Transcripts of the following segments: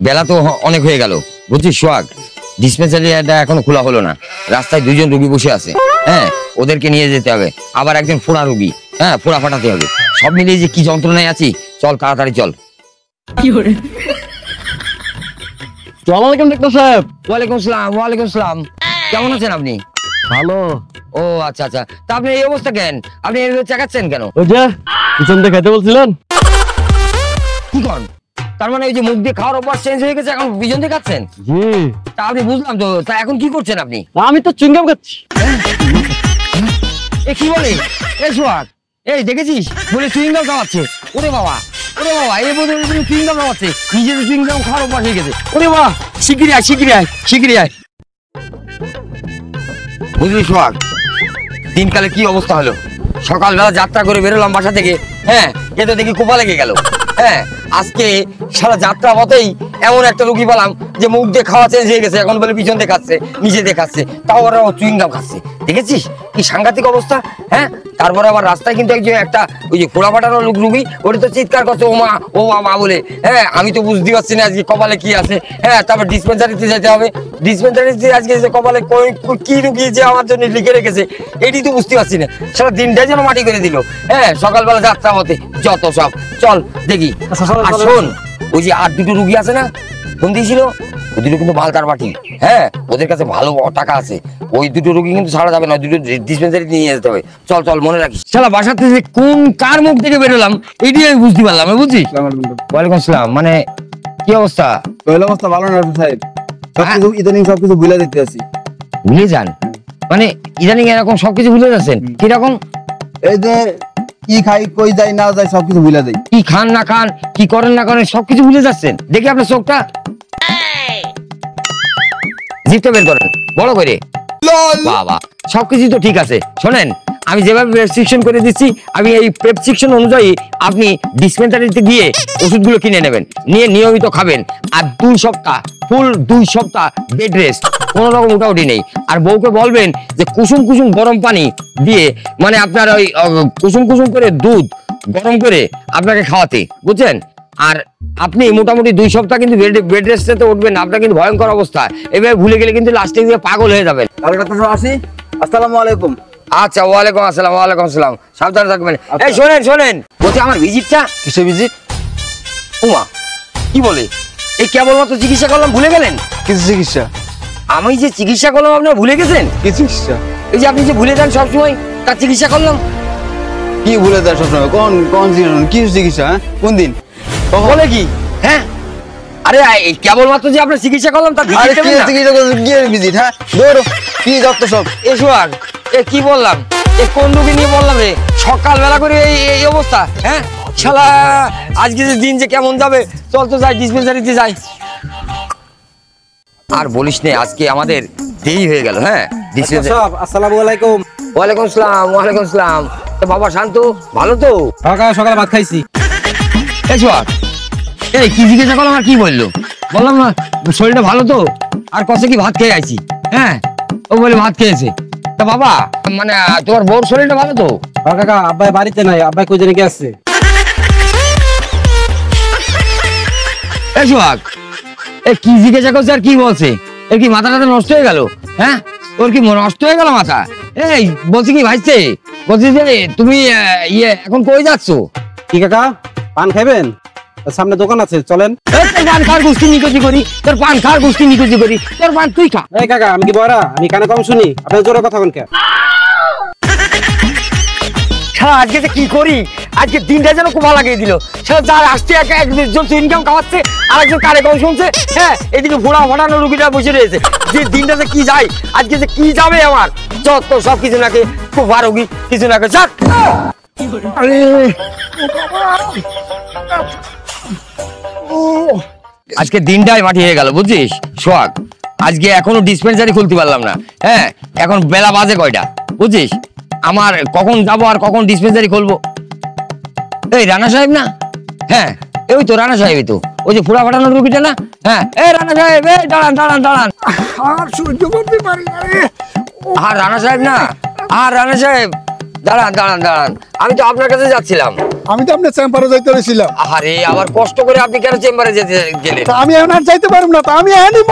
বেলা তো অনেক হয়ে গেল বুঝছিস সোহাগ, ডিসপেন্সারিটা এখনো খোলা হলো না। রাস্তায় 2 জন রোগী বসে আছে, হ্যাঁ ওদেরকে নিয়ে যেতে হবে। আবার একজন ফোড়া রোগী, হ্যাঁ ফোড়া ফাটাতে হবে। সব মিলিয়ে যে কি যন্ত্রণায় আছি, চল তাড়াতাড়ি চল। ওয়ালাইকুম আসসালাম। ওয়ালাইকুম আসসালাম। কেমন আছেন আপনি? ভালো। ও আচ্ছা আচ্ছা, তা আপনি এই অবস্থা কেন? আপনি এইভাবে চাকাচ্ছেন কেন? ওই যে পিছন দিয়ে খাইতে বলছিলেন। কি করেন? তার মানে ওই যে মুখ দিয়ে খাওয়ার অভ্যাস চেঞ্জ হয়ে গেছে, এখন পিছন দিয়ে খাচ্ছেন? জি। তা আপনি বুঝলাম তো, তা এখন কি করছেন আপনি? আমি তো চুইংগাম খাচ্ছি। এ কি বলে? এই সোহাগ, এই দেখেছিস বলে চুইংগাম খাওয়াচ্ছে। ওরে বাবা, ওরে বাবা, এই বলে চুইংগাম খাওয়াচ্ছে, নিজের চুইংগাম খাওয়ার অভ্যাস হয়ে গেছে। ওরে বাবা, শিগগিরই আয়, শিগগিরই আয়, শিগগিরই আয়। বুঝলি সোহাগ, দিনকালে কি অবস্থা হলো। সকালবেলা যাত্রা করে বেরোলাম বাসা থেকে, হ্যাঁ এ তো দেখি কোপা লেগে গেল। হ্যাঁ আজকে সারা যাত্রা পথেই এমন একটা রুগী পেলাম যে মুখ দিয়ে খাওয়া চেঞ্জ হয়ে গেছে, এখন বলে পিছন দিয়ে খাচ্ছে, নিচে দিয়ে খাচ্ছে, তাও ওরা চুইংগাম খাচ্ছে। দেখেছিস কি সাংঘাতিক অবস্থা? হ্যাঁ তারপরে আবার রাস্তায় কিন্তু একটা ওই যে ফোড়া ফাটানো রুগী, ওটা তো চিৎকার করছে ও মা ও মা বলে। হ্যাঁ আমি তো বুঝতে পারছি না আজকে কপালে কি আছে। হ্যাঁ তারপর ডিসপেন্সারিতে যেতে হবে, ডিসপেন্সারিতে আজকে কপালে কি রুগী যে আমার জন্য লিখে রেখেছে এটি তো বুঝতে পারছি না। সারা দিনটাই যেন মাটি করে দিল। হ্যাঁ সকালবেলা যাত্রা পথে যত সব, চল দেখি। আর শোন, ওই যে আর 2টো রুগী আছে না ফোন দিয়েছিল, ওই 2টো কিন্তু মালদার পার্টি। হ্যাঁ ওদের কাছে ভালো টাকা আছে, ওই 2টো রুগী কিন্তু ছাড়া যাবে না, 2টো ডিসপেন্সারিতে নিয়ে যেতে হবে। চল চল মনে রাখিস। শালা বাসার থেকে কোন কার মুখ থেকে বেরোলাম এটি আমি বুঝতে পারলাম, বুঝছিস? ওয়ালাইকুম আসসালাম। মানে কি অবস্থা? অবস্থা ভালো না সাহেব, সবকিছু ইদানিং সবকিছু ভুলে দিতে আছি। ভুলে যান মানে ইদানিং এরকম সবকিছু ভুলে যাচ্ছেন? কিরকম? এই যে কি খাই কই যাই না যাই সবকিছু ভুলে যাই, কি খান না খান, কি করেন না করেন সবকিছু ভুলে যাচ্ছেন। দেখি আপনার চোখটা, জিভটা বের করেন বড় করে। বাবা সবকিছু তো ঠিক আছে। শোনেন, আমি যেভাবে প্রেসক্রিপশন করে দিচ্ছি, আমি এই প্রেসক্রিপশন অনুযায়ী আপনি ডিসপেন্সারিতে গিয়ে ওষুধগুলো কিনে নেবেন, নিয়ে নিয়মিত খাবেন। আর 2 সপ্তাহ ফুল 2 সপ্তাহ বেড রেস্ট, কোনো রকম উঠাউঠি নেই। আর বউকে বলবেন যে কুসুম কুসুম গরম পানি দিয়ে, মানে আপনার ওই কুসুম কুসুম করে দুধ গরম করে আপনাকে খাওয়াতে, বুঝছেন? আর আপনি মোটামুটি 2 সপ্তাহ কিন্তু বেড রেস্টে উঠবেন না, আপনার কিন্তু ভয়ঙ্কর অবস্থা। এভাবে ভুলে গেলে কিন্তু লাস্টে গিয়ে পাগল হয়ে যাবেন। আসি। আসসালামু আলাইকুম। আচ্ছা ওয়ালাইকুম আসসালাম। ওয়ালাইকুম আসসালাম, সাবধানে থাকবেন। এই শোনেন শোনেন, বলছি আমার ভিজিটটা কিসের ভিজিট? উমা কি বলে? এই কেবলমাত্র চিকিৎসা করলাম, ভুলে গেলেন? কিছু চিকিৎসা? আমি যে চিকিৎসা করলাম আপনারা ভুলে গেছেন? কি চিকিৎসা? এই যে আপনি যে ভুলে যান সবসময়, তার চিকিৎসা করলাম। কি ভুলে যায় সবসময়? কোন কোন কি চিকিৎসা? হ্যাঁ কোন দিন বলে কি? হ্যাঁ আরে কেবলমাত্র যে আপনার চিকিৎসা করলাম তার ভিজিট? হ্যাঁ ধরো কি যত সব এসো। আর এ কি বললাম, এ কোন রোগী নিয়ে বললাম রে সকালবেলা করে এই অবস্থা? হ্যাঁ শালা আজকে যে দিন যে কেমন যাবে, চল তো যাই ডিসপেন্সারিতে যাই। আর বলিস নে, আজকে আমাদের দেরি হয়ে গেল। হ্যাঁ আসসালামু আলাইকুম। ওয়ালাইকুম আসসালাম। ওয়ালাইকুম আসসালাম। তো বাবা শান্ত ভালো তো? সকালে ভাত খাইছি। এসো। এই কি জিজ্ঞাসা করলাম আর কি বললো? বললাম না শরীরটা ভালো তো, আর কত কি ভাত খেয়ে আইছি। হ্যাঁ ও বলে ভাত খেয়েছে। তা বাবা মানে তোমার বউর শরীরটা ভালো তো? কাকা আব্বাই বাড়িতে নাই, আব্বাই কই জানি গেছে। এই সোহাগ, এ কি জিজ্ঞাসা করছে আর কি বলছে? এর কি মাথাটা নষ্ট হয়ে গেল? হ্যাঁ ওর কি নষ্ট হয়ে গেল মাথা? এই বলছি কি ভাইছে, বলছি যে তুমি এখন কই যাচ্ছ? কি কাকা পান খাইবেন? সামনে দোকান আছে, চলেন। তোর পান খাওয়ার গোষ্ঠী নিকুচি করি, তোর পান খাওয়ার গোষ্ঠী নিকুচি করি, তোর পান তুই খা। এই কাকা আমি কি বড়া? আমি কানে কম শুনি, আপনি জোরে কথা বলেন কেন? সারা আজকে যে কি করি, আজকে দিনটা যেন কোপা লাগিয়ে দিল। সারা যার আসছে একজন ইনকাম খাওয়াচ্ছে, আর একজন কানে কম শুনছে। হ্যাঁ এদিকে ফোড়া ফাটানো রুগীটা বসে রয়েছে। যে দিনটা যে কি যায়, আজকে যে কি যাবে আমার, যত সব কিছু নাকি কোপা রুগী কিছু নাকি যাক। আজকে দিনটাই মাটি হয়ে গেল, বুঝছিস সোহাগ? আজকে এখনো ডিসপেন্সারি খুলতে পারলাম না। হ্যাঁ এখন বেলা বাজে কয়টা বুঝছিস? আমার কখন যাবো আর কখন ডিসপেন্সারি খুলবো? এই রানা সাহেব না? হ্যাঁ ওই তো রানা সাহেবই তো, ওই যে ফোড়া ফাটানোর রুগীটা না? হ্যাঁ এই রানা সাহেব, এই দাঁড়ান দাঁড়ান দাঁড়ান। আর সহ্য করতে পারি না রে। আর রানা সাহেব না? আর রানা সাহেব দাঁড়ান দাঁড়ান দাঁড়ান, আমি তো আপনার কাছে যাচ্ছিলাম। আমি তো আপনার চেম্বারে যাইতে হয়েছিলাম। আরে আবার কষ্ট করে আপনি কেন চেম্বারে যেতে গেলেন? আমি এখন আর যাইতে পারবো না, তা আমি এখনই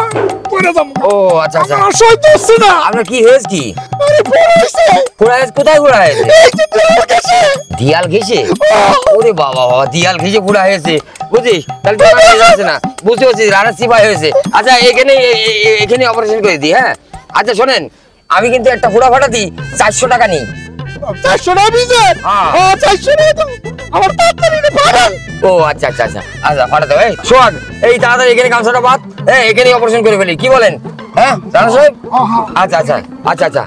পড়ে যাবো। ও আচ্ছা আচ্ছা, আমার সহ্য হচ্ছে না। আপনার কি হয়েছে কি? আরে ফোড়া হয়েছে। ফোড়া হয়েছে? কোথায় ফোড়া হয়েছে? এই যে দেয়াল ঘেঁষে। দিয়াল ঘেঁষে? ওরে বাবা বাবা, দিয়াল ঘেঁষে ফোড়া হয়েছে বুঝিস? তাহলে তো আমার যাচ্ছে না, বুঝতে পারছি রানা সিপাই হয়েছে। আচ্ছা এখানে অপারেশন করে দিই। হ্যাঁ আচ্ছা শোনেন, আমি কিন্তু একটা ফোড়া ফাটাতি 400 টাকা নিই। 400 টাকা দিয়েছে? হ্যাঁ। 400 টাকা তো আমার তাড়াতাড়ি পাঠান। ও আচ্ছা আচ্ছা আচ্ছা আচ্ছা, ফাটাতে হবে। সোহাগ এই তাড়াতাড়ি এখানে গামছাটা বাদ, হ্যাঁ এখানে অপারেশন করে ফেলি, কি বলেন? হ্যাঁ রানা সাহেব? আচ্ছা আচ্ছা আচ্ছা আচ্ছা,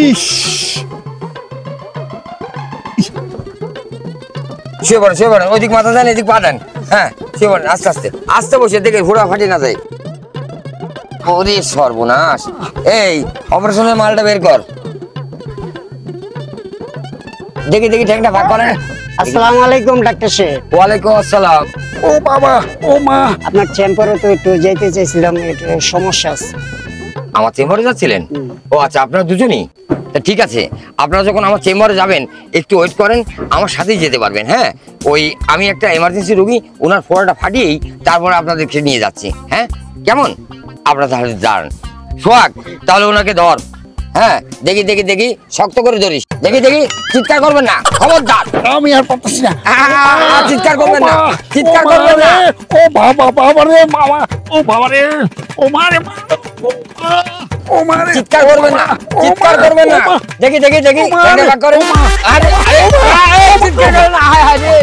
ইস, শুয়ে পড়েন, ওইদিক মাথা দেন, এদিক পা দেন। হ্যাঁ শুয়ে পড়েন, আস্তে আস্তে আস্তে বসে, দেখে ফোড়া ফাটি না যায়। ওরে সর্বনাশ, এই অপারেশনের মালটা বের কর। দেখি ঠ্যাংটা ভাগ করেন। আসসালামু আলাইকুম ডাক্তার সাহেব। ওয়ালাইকুম আসসালাম। ও বাবা, ও মা। আপনার চেম্বারে তো একটু যেতে চাইছিলাম, একটু সমস্যা আছে। আমার চেম্বারে যাচ্ছিলেন? ও আচ্ছা, আপনারা দুজনই? তা ঠিক আছে, আপনারা যখন আমার চেম্বারে যাবেন একটু ওয়েট করেন, আমার সাথেই যেতে পারবেন। হ্যাঁ ওই আমি একটা এমার্জেন্সি রোগী, ওনার ফোড়াটা ফাটিয়েই তারপরে আপনাদেরকে নিয়ে যাচ্ছি। হ্যাঁ কেমন? আপনারা তাহলে দাঁড়ান। সোহাগ তাহলে ওনাকে ধর। হ্যাঁ দেখি শক্ত করে ধরিস। দেখি চিৎকার করবেন না, খবরদার। আমি আর পারতেছি না। চিৎকার করবেন না, চিৎকার ও করবেন না। ও বাবা, বাবা রে মামা, ও বাবা রে, ও মা রে, ও মা রে। চিৎকার করবেন না, চিৎকার করবেন না। দেখি ঠ্যাংটা ভাগ করেন। আরে চিৎকার করেন না। হায় রে,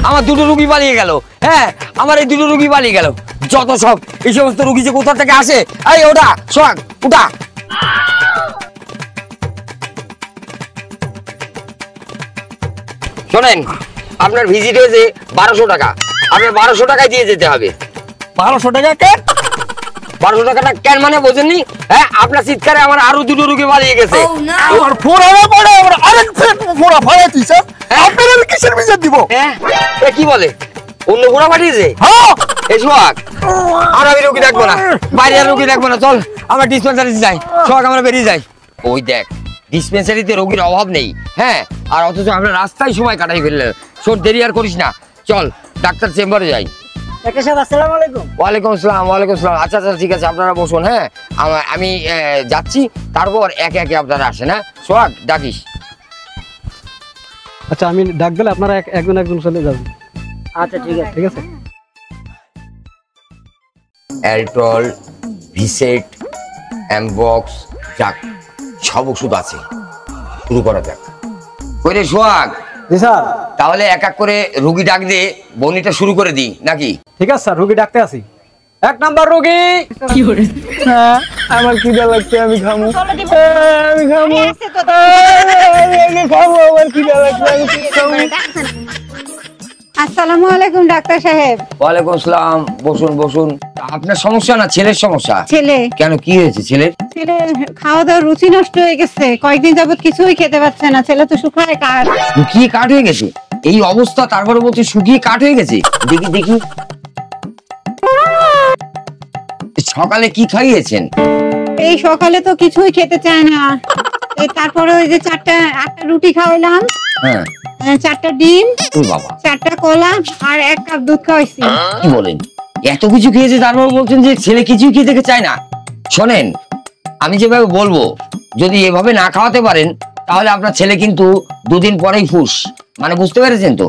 আমার দুটো রুগী পালিয়ে গেল। হ্যাঁ আমার এই দুটো রুগী পালিয়ে গেল। যত সব এই সমস্ত রুগী যে কোথা থেকে আসে। এই ওটা সোহাগ, ওটা। শোনেন, আপনার ভিজিট হয়েছে 1200 টাকা, আপনার 1200 টাকায় দিয়ে যেতে হবে। 1200 টাকা কেন? 1200 টাকাটা কেন মানে বোঝেননি? হ্যাঁ আপনার চিৎকারে আমার আরো দুটো রুগী পালিয়ে গেছে। আমার ফোড়া পড়ে আমার আরেক ফোড়া ফাড়া দিছে। আপনার আমি কিসের বিচার দিব? হ্যাঁ এ কি বলে, অন্য ঘোড়া পাঠিয়েছে? হ্যাঁ, এই সোহাগ, আর আমি রুগী দেখবো না, বাইরে আর রুগী দেখবো না, চল আমরা ডিসপেন্সারি যাই। সোহাগ আমরা বেরিয়ে যাই। ওই দেখ, ডিসপেন্সারিতে রোগীর অভাব নেই। হ্যাঁ আর অথচ আমরা রাস্তায় সময় কাটাই ফেললেন। শোন, দেরি আর করিস না, চল ডাক্তার চেম্বারে যাই। ডাক্তার সাহেব আসসালামু আলাইকুম। ওয়ালাইকুম আসসালাম। আচ্ছা ঠিক আছে, আপনারা বসুন। হ্যাঁ আমি যাচ্ছি, তারপর একে একে আপনারা আসেন। হ্যাঁ সোহাগ ডাকিস। আচ্ছা আমি ডাক দিলে আপনারা একজন চলে যাবেন। আচ্ছা ঠিক আছে। ঠিক আছে। অ্যালট্রল, ভিসেট, অ্যামবক্স, যাক সব ওষুধ আছে, শুরু করা যাক। ওই রে সোহাগ, জি স্যার। তাহলে এক এক করে রুগী ডাক দিয়ে বনিটা শুরু করে দিই নাকি? ঠিক আছে স্যার, রুগী ডাকতে আসি। 1 নাম্বার রুগী। হ্যাঁ, আমার খিদা লাগছে, আমি খামু। আমি খামু, আমি খাবো, আমার খিদা লাগছে, আমি খামু। আসসালামু আলাইকুম ডাক্তার সাহেব। ওয়ালাইকুম আসসালাম, বসুন। আপনার সমস্যা না ছেলের সমস্যা? ছেলে কেন, কি হয়েছে ছেলের? ছেলে খাওয়া দাওয়ার রুচি নষ্ট হয়ে গেছে, কয়েকদিন যাবত কিছুই খেতে পারছে না। ছেলে তো শুকায় কাঠ। শুকিয়ে কাঠ হয়ে গেছে? এই অবস্থা, তারপরে বলছে শুকিয়ে কাঠ হয়ে গেছে? দেখি সকালে কি খাইয়েছেন? এই সকালে তো কিছুই খেতে চায় না। এই তারপরে ওই যে 8টা রুটি খাওয়াইলাম, হ্যাঁ 4টা ডিম, ও বাবা, 4টা কলা আর 1 কাপ দুধ খাওয়াইছি। কি বলেন, এত কিছু খেয়েছে তারপর বলছেন যে ছেলে কিছুই খেতে চায় না? শোনেন, আমি যেভাবে বলবো, যদি এভাবে না খাওয়াতে পারেন তাহলে আপনার ছেলে কিন্তু 2 দিন পরেই ফুস, মানে বুঝতে পেরেছেন তো?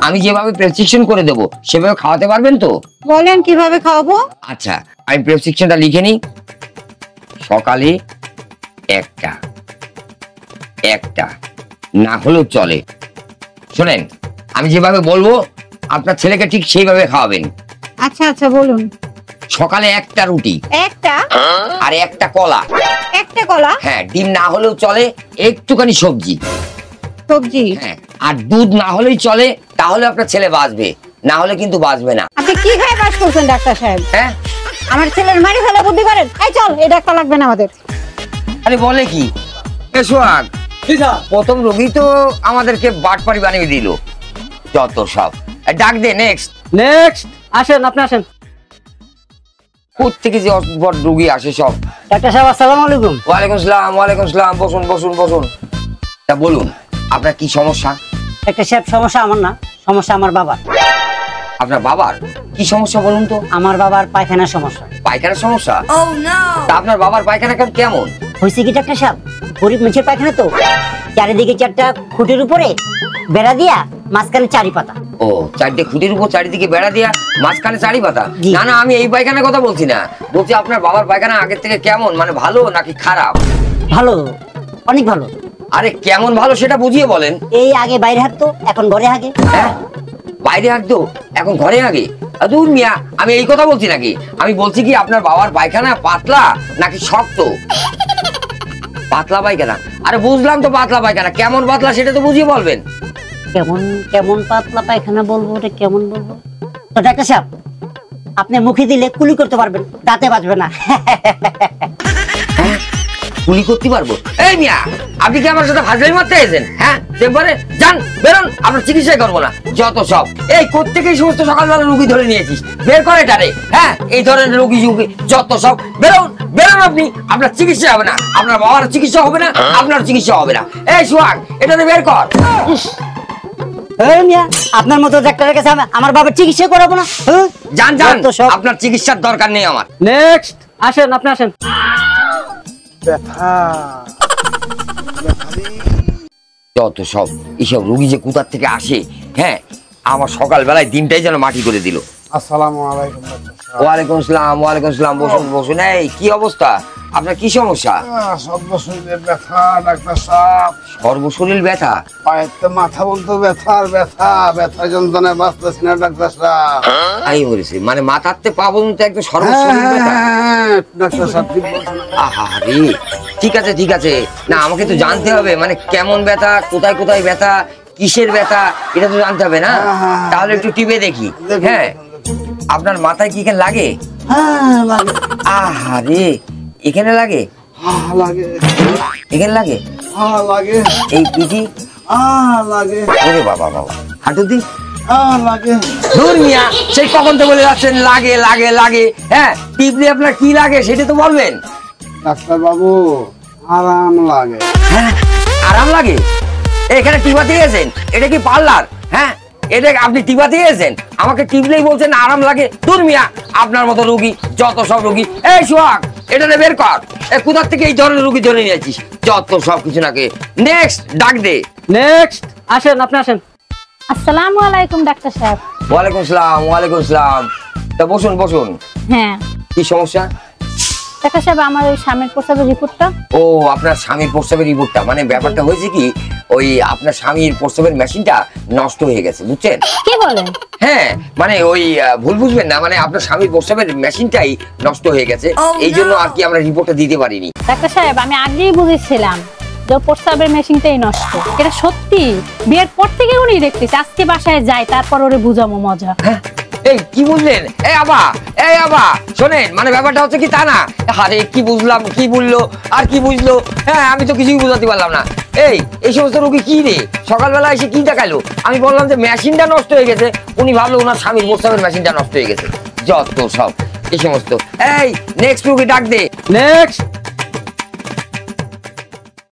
আমি যেভাবে প্রেসক্রিপশন করে দেবো সেভাবে খাওয়াতে পারবেন তো? বলেন কিভাবে খাওয়াবো? আচ্ছা আমি প্রেসক্রিপশনটা লিখে নিই। সকালে একটা না হলেও চলে। শোনেন, আমি যেভাবে বলবো আপনার ছেলেকে ঠিক সেইভাবে খাওয়াবেন। আচ্ছা বলুন। সকালে 1টা রুটি, একটা আর 1টা কলা, 1টা কলা, হ্যাঁ ডিম না হলেও চলে, একটুখানি সবজি, সবজি, হ্যাঁ আর দুধ না হলেই চলে, তাহলে আপনার ছেলে বাঁচবে, না হলে কিন্তু বাঁচবে না। আপনি কি খায় পাস করছেন ডাক্তার সাহেব? হ্যাঁ আমার ছেলের মারি ফেলা বুদ্ধি করেন। এই চল, এই ডাক্তার লাগবে না আমাদের। আরে বলে কি? এ সোহাগ, প্রথম রোগী তো আমাদেরকে বাটপাড়ি বানিয়ে দিল, যত সব। ডাক দে নেক্সট। আসেন, আপনি আসেন। কোত্থেকে যে অসুস্থ রোগী আসে সব। ডাক্তার সাহেব আসসালামু আলাইকুম। ওয়ালাইকুম আসসালাম। বসুন। তা বলুন আপনার কি সমস্যা? একটা সাহেব, সমস্যা আমার না, সমস্যা আমার বাবার। আপনার বাবার কি সমস্যা বলুন তো? আমার বাবার পায়খানার সমস্যা। পায়খানার সমস্যা? তা আপনার বাবার পায়খানা কেমন? হয়েছে কি ডাক্তার সাহেব, গরিব মানুষের পায়খানা তো, চারিদিকে 4টা খুঁটির উপরে বেড়া দিয়া, মাঝখানে 4 পাতা। ও, 4টে খুঁটির উপর চারিদিকে বেড়া দিয়া, মাঝখানে 4 পাতা? জি। না না, আমি এই পায়খানার কথা বলছি না, বলছি আপনার বাবার পায়খানা আগের থেকে কেমন, মানে ভালো নাকি খারাপ? ভালো, অনেক ভালো। আরে কেমন ভালো সেটা বুঝিয়ে বলেন। এই আগে বাইরে হাঁটতো, এখন ঘরে হাগে। হ্যাঁ, বাইরে হাঁটতো, এখন ঘরে আগে? দূর মিয়া, আমি এই কথা বলছি নাকি, আমি বলছি কি আপনার বাবার পায়খানা পাতলা নাকি শক্ত? পাতলা পায়খানা? আরে বুঝলাম তো পাতলা পায়খানা, কেমন পাতলা সেটা তো বুঝিয়ে বলবেন। কেমন কেমন পাতলা পায়খানা বলবো রে, কেমন বলবো? তো ডাক্তার সাহেব, আপনি মুখে দিলে কুলি করতে পারবেন, দাঁতে বাজবে না। গুলি করতে পারবো? এই মিয়া, আপনি কি আমার সাথে ফাজলামি মারতে এসেছেন? হ্যাঁ, চেম্বারে যান, বেরোন, আপনার চিকিৎসাই করবো না, যত সব। এই কোত্থেকে এই সমস্ত সকালবেলা রুগী ধরে নিয়েছিস, বের করে টারে। হ্যাঁ, এই ধরনের রুগী যত সব, বেরোন বেরোন আপনি, আপনার চিকিৎসা হবে না, আপনার বাবার চিকিৎসা হবে না, আপনার চিকিৎসা হবে না। এই সোহাগ, এটা বের কর। এই মিয়া, আপনার মতো ডাক্তারের কাছে আমার বাবার চিকিৎসা করাবো না? যান যান, যত সব। আপনার চিকিৎসার দরকার নেই আমার। নেক্সট আসেন, আপনি আসেন। যত সব, এইসব রুগী যে কোথার থেকে আসে। হ্যাঁ, আমার সকালবেলায় দিনটাই যেন মাটি করে দিল। আসসালামু আলাইকুম ডাক্তার সাহেব। ওয়ালাইকুম আসসালাম, ওয়ালাইকুম আসসালাম, বসুন বসুন। এই কি অবস্থা, আপনার কি সমস্যা? সর্বশরীরে ব্যথা ডাক্তার সাহেব, সর্বশরীর ব্যথা? পায়েতে মাথা বলতে ব্যথা আর ব্যথা, ব্যথা যন্ত্রণায় বাঁচতেছি না ডাক্তার সাহেব। আমি বলেছি মানে মাথাতে পা পর্যন্ত একদম সর্বশরীর ব্যথা? ডাক্তার সাহেব ঠিক বলছেন। আহারে, ঠিক আছে ঠিক আছে, না আমাকে তো জানতে হবে মানে কেমন ব্যথা, কোথায় কোথায় ব্যথা, কিসের ব্যথা, এটা তো জানতে হবে না? তাহলে একটু টিপে দেখি। হ্যাঁ, আপনার মাথায় কি এখানে লাগে? হ্যাঁ লাগে। আহারে, এখানে লাগে? হ্যাঁ লাগে। এখানে লাগে? হ্যাঁ লাগে। এই পিঠি? লাগে। ওরে বাবা বাবা, হাঁটু দি? লাগে। দূর মিয়া, সেই কখন তো বলে যাচ্ছেন লাগে লাগে লাগে। হ্যাঁ, টিপলে আপনার কি লাগে সেটা তো বলবেন। ডাক্তার বাবু, আরাম লাগে। হ্যাঁ, আরাম লাগে? এখানে টিপা দিয়ে গেছেন? এটা কি পার্লার? হ্যাঁ, এটা আপনি টিপা দিয়ে গেছেন, আমাকে টিপলেই বলছেন আরাম লাগে? দূর মিয়া, আপনার মতো রুগী যত সব রুগী। এই সোহাগ, এটা বের কর, কোথার থেকে এই ধরনের রুগী ধরে নিয়েছিস, যত সব কিছু নাকি। নেক্সট ডাক দে। নেক্সট আসেন, আপনি আসেন। আসসালামু আলাইকুম ডাক্তার সাহেব। ওয়ালাইকুম আসসালাম, ওয়ালাইকুম আসসালাম। তা বসুন বসুন। হ্যাঁ কি সমস্যা? ডাক্তার সাহেব, আমার ওই স্বামীর প্রস্রাবের রিপোর্টটা। ও, আপনার স্বামীর প্রস্রাবের রিপোর্টটা, মানে ব্যাপারটা হয়েছে কি, ওই আপনার স্বামীর প্রস্রাবের মেশিনটা নষ্ট হয়ে গেছে, বুঝছেন? কি বলেন? হ্যাঁ, মানে ওই ভুল বুঝবেন না, মানে আপনার স্বামীর প্রস্রাবের মেশিনটাই নষ্ট হয়ে গেছে, এই জন্য আর কি আমরা রিপোর্টটা দিতে পারিনি। ডাক্তার সাহেব, আমি আগেই বুঝেছিলাম যে প্রস্রাবের মেশিনটাই নষ্ট। এটা সত্যি, বিয়ের পর থেকে উনি দেখতেছি, আজকে বাসায় যাই, তারপর ওরে বুঝামো মজা। হ্যাঁ, এই কি বুঝলেন? এই আবা শোনেন, মানে ব্যাপারটা হচ্ছে কি তা না। আরে কি বুঝলাম, কি বললো আর কি বুঝলো? হ্যাঁ, আমি তো কিছুই বুঝাতে পারলাম না। এই সমস্ত রোগী কি রে, সকালবেলা এসে কি দেখাইলো? আমি বললাম যে মেশিনটা নষ্ট হয়ে গেছে, উনি ভাবলো ওনার স্বামীর প্রস্রাবের মেশিনটা নষ্ট হয়ে গেছে, যত সব এই সমস্ত। এই নেক্সট রোগী ডাক দে। নেক্সট